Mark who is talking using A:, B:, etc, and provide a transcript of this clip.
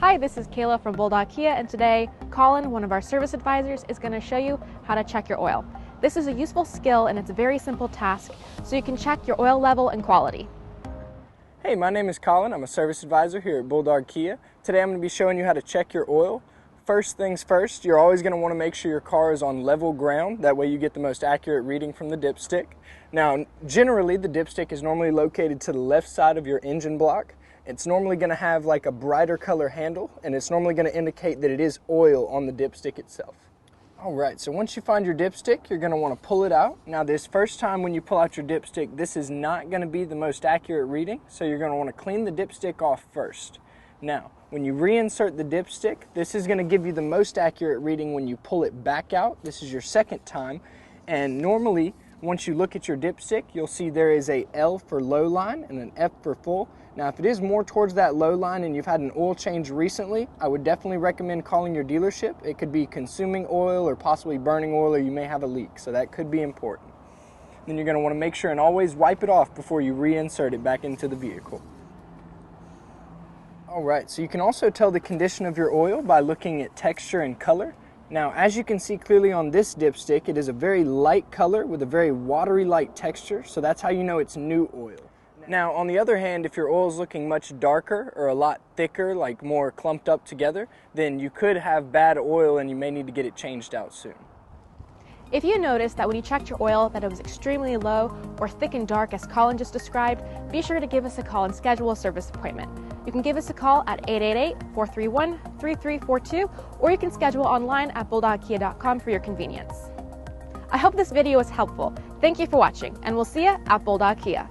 A: Hi, this is Kayla from Bulldog Kia, and today Colin, one of our service advisors, is going to show you how to check your oil. This is a useful skill and it's a very simple task, so you can check your oil level and quality.
B: Hey, my name is Colin. I'm a service advisor here at Bulldog Kia. Today I'm going to be showing you how to check your oil. First things first, you're always going to want to make sure your car is on level ground. That way you get the most accurate reading from the dipstick. Now, generally the dipstick is normally located to the left side of your engine block. It's normally going to have like a brighter color handle, and it's normally going to indicate that it is oil on the dipstick itself. Alright, so once you find your dipstick, you're going to want to pull it out. Now this first time when you pull out your dipstick, this is not going to be the most accurate reading, so you're going to want to clean the dipstick off first. Now, when you reinsert the dipstick, this is going to give you the most accurate reading when you pull it back out. This is your second time, and normally once you look at your dipstick, you'll see there is a L for low line and an F for full. Now, if it is more towards that low line and you've had an oil change recently, I would definitely recommend calling your dealership. It could be consuming oil or possibly burning oil, or you may have a leak, so that could be important. Then you're going to want to make sure and always wipe it off before you reinsert it back into the vehicle. Alright, so you can also tell the condition of your oil by looking at texture and color. Now, as you can see clearly on this dipstick, it is a very light color with a very watery light texture, so that's how you know it's new oil. Now, on the other hand, if your oil is looking much darker or a lot thicker, like more clumped up together, then you could have bad oil and you may need to get it changed out soon.
A: If you notice that when you checked your oil that it was extremely low or thick and dark as Colin just described, be sure to give us a call and schedule a service appointment. You can give us a call at 888-431-3342, or you can schedule online at bulldogkia.com for your convenience. I hope this video was helpful. Thank you for watching, and we'll see you at Bulldog Kia.